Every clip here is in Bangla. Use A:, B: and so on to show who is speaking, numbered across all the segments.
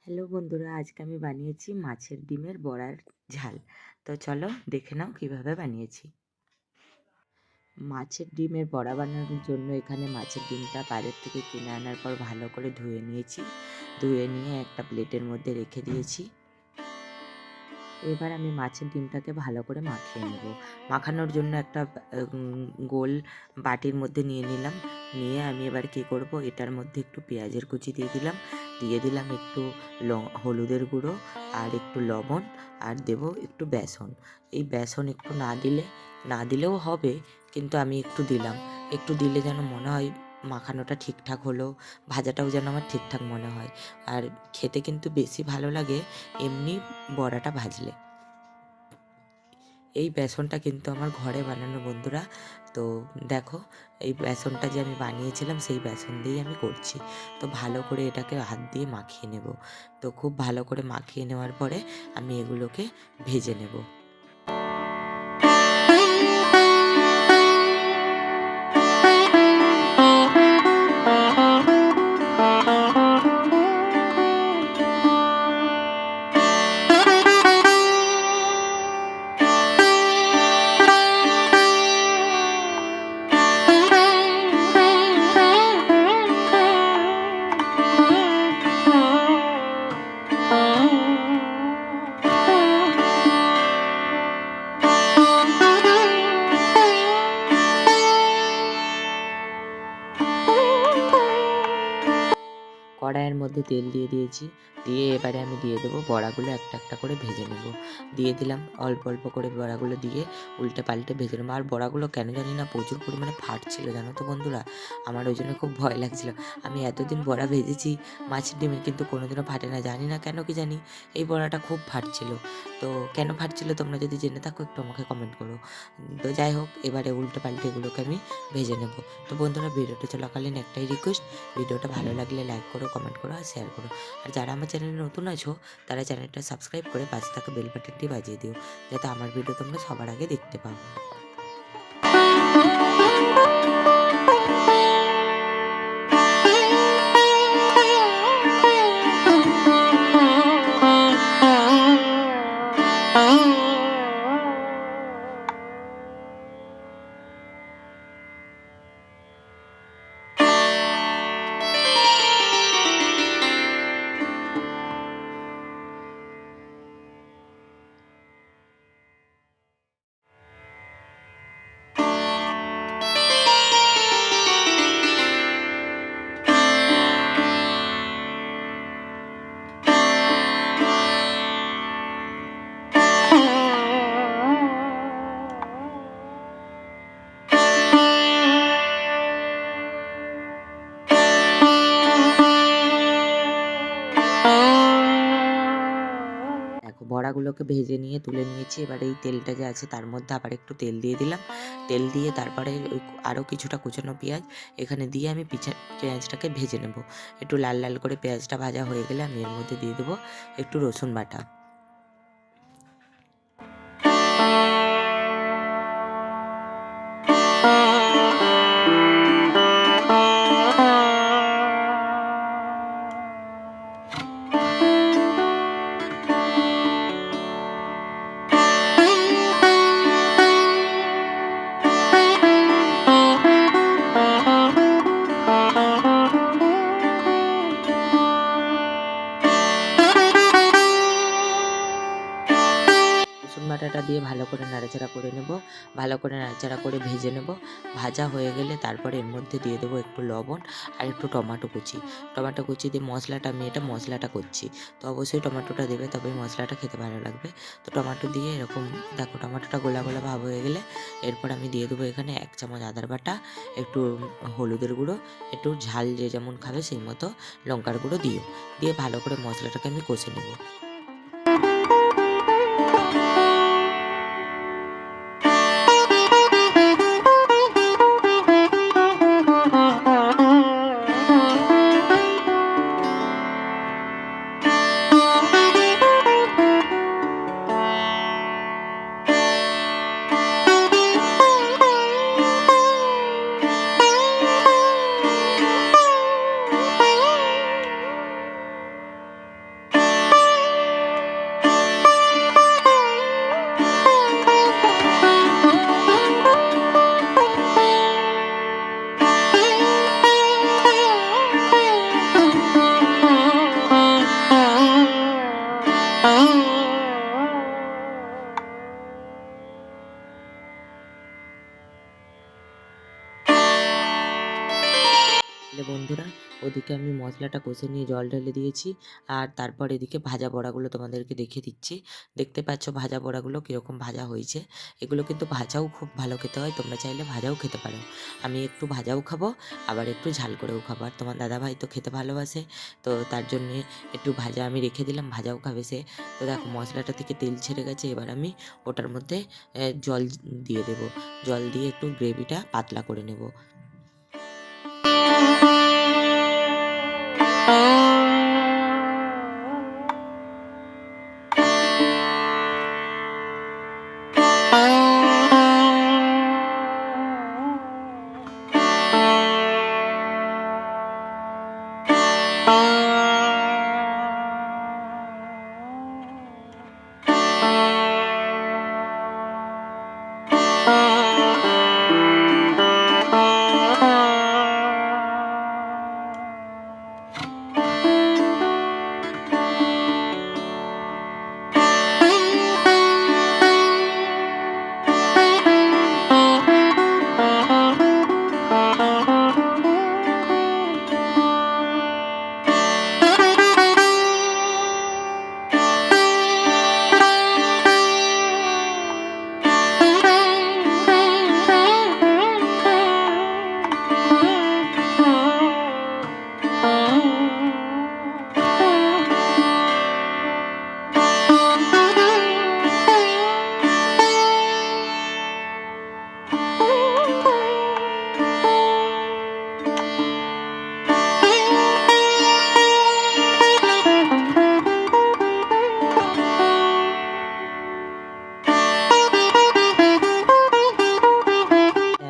A: হ্যালো বন্ধুরা, আজকে আমি বানিয়েছি মাছের ডিমের বড়ার ঝাল। তো চলো দেখে নাও কিভাবে বানিয়েছি। মাছের ডিমের বড়া বানানোর জন্য এখানে মাছের ডিমটা বাজার থেকে কিনে আনার পর ভালো করে ধুয়ে নিয়েছি। ধুয়ে নিয়ে একটা প্লেটের মধ্যে রেখে দিয়েছি। এবার আমি মাছের ডিমটাকে ভালো করে মাখিয়ে নেব। মাখানোর জন্য একটা গোল বাটির মধ্যে নিয়ে নিলাম। নিয়ে আমি এবার কী করব, এটার মধ্যে একটু পেঁয়াজের কুচি দিয়ে দিলাম একটু হলুদের গুঁড়ো আর একটু লবণ, আর দেব একটু বেসন। এই বেসন একটু না দিলেও হবে, কিন্তু আমি একটু দিলাম। একটু দিলে যেন মনে হয় মাখানোটা ঠিকঠাক হলো, ভাজাটাও যেন আমার ঠিকঠাক মনে হয়। আর খেতে কিন্তু বেশি ভালো লাগে এমনি বড়াটা ভাজলে। এই বেসনটা কিন্তু আমার ঘরে বানানো বন্ধুরা। তো দেখো, এই বেসনটা যে আমি বানিয়েছিলাম সেই বেসন দিয়েই আমি করছি। তো ভালো করে এটাকে হাত দিয়ে মাখিয়ে নেব। তো খুব ভালো করে মাখিয়ে নেওয়ার পরে আমি এগুলোকে ভেজে নেব। কড়াইয়ের মধ্যে তেল দিয়ে দিয়েছি। দিয়ে এবারে আমি দিয়ে দেবো বড়াগুলো, একটা একটা করে ভেজে নেব। দিয়ে দিলাম অল্প অল্প করে বড়াগুলো দিয়ে উল্টে পাল্টে ভেজে নেবো। আর বড়াগুলো কেন জানি না প্রচুর পরিমাণে ফাটছিল, জানো তো বন্ধুরা। আমার ওই জন্য খুব ভয় লাগছিল। আমি এতদিন বড়া ভেজেছি মাছের ডিমের, কিন্তু কোনোদিনও ফাটে না, জানি না কেন কি জানি এই বড়াটা খুব ফাটছিল। তো কেন ফাটছিল তোমরা যদি জেনে থাকো একটু আমাকে কমেন্ট করো। তো যাই হোক, এবারে উল্টে পাল্টে এগুলোকে আমি ভেজে নেব। তো বন্ধুরা, ভিডিওটা চলাকালীন একটাই রিকোয়েস্ট, ভিডিওটা ভালো লাগলে লাইক করো, কমেন্ট করো আর শেয়ার করো। আর যারা আমার চ্যানেলে নতুন আছো তারা চ্যানেলটা সাবস্ক্রাইব করে পাশে থাকা বেল বাটনটি বাজিয়ে দিও, যাতে আমার ভিডিও তোমরা সবার আগে দেখতে পাও। দেখো, বড়াগুলোকে ভেজে নিয়ে তুলে নিয়েছি। এবার এই তেলটা যে আছে তার মধ্যে আবার একটু তেল দিয়ে দিলাম। তেল দিয়ে তারপরে ওই আরও কিছুটা কুচানো পেঁয়াজ এখানে দিয়ে আমি পেঁয়াজটাকে ভেজে নেব। একটু লাল লাল করে পেঁয়াজটা ভাজা হয়ে গেলে আমি এর মধ্যে দিয়ে দেবো একটু রসুন বাটা। রসুন বাটাটা দিয়ে ভালো করে নাড়াচাড়া করে নেব। ভালো করে নাড়াচাড়া করে ভেজে নেব। ভাজা হয়ে গেলে তারপরে এর মধ্যে দিয়ে দেবো একটু লবণ আর একটু টমেটো কুচি। টমেটো কুচি দিয়ে আমি এটা মশলাটা করছি। তো অবশ্যই টমেটোটা দেবে, তবে মশলাটা খেতে ভালো লাগবে। তো টমেটো দিয়ে এরকম দেখো, টমেটোটা গোলা গোলা ভাব হয়ে গেলে এরপর আমি দিয়ে দেবো এখানে 1 চামচ আদার বাটা, একটু হলুদের গুঁড়ো, একটু ঝাল যে যেমন খাবে সেই মতো লঙ্কার গুঁড়ো দিয়ে ভালো করে মশলাটাকে আমি কষে নেব। এদিকে আমি মশলাটা কষে নিয়ে জল ঢেলে দিয়েছি। আর তারপর এদিকে ভাজা বড়াগুলো তোমাদেরকে দেখিয়ে দিচ্ছি। দেখতে পাচ্ছ ভাজা বড়াগুলো কীরকম ভাজা হয়েছে। এগুলো কিন্তু ভাজাও খুব ভালো খেতে হয়, তোমরা চাইলে ভাজাও খেতে পারো। আমি একটু ভাজাও খাবো, আবার একটু ঝাল করেও খাবো। আর তোমার দাদাভাই তো খেতে ভালোবাসে, তো তার জন্যে একটু ভাজা আমি রেখে দিলাম, ভাজাও খাবে সে। তো দেখো মশলাটা থেকে তেল ছেড়ে গেছে, এবার আমি ওটার মধ্যে জল দিয়ে দেবো। জল দিয়ে একটু গ্রেভিটা পাতলা করে নেব।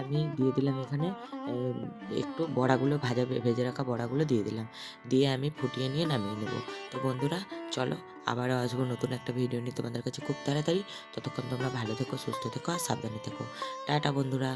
A: আমি দিয়ে দিলাম এখানে একটু বড়াগুলো ভেজে রাখা বড়াগুলো দিয়ে দিলাম। দিয়ে আমি ফুটিয়ে নিয়ে নামিয়ে নেব। তো বন্ধুরা চলো আবারও আসবো নতুন একটা ভিডিও নিয়ে তোমাদের কাছে খুব তাড়াতাড়ি। ততক্ষণ তোমরা ভালো থেকো, সুস্থ থেকো আর সাবধানে থেকো। টাটা বন্ধুরা।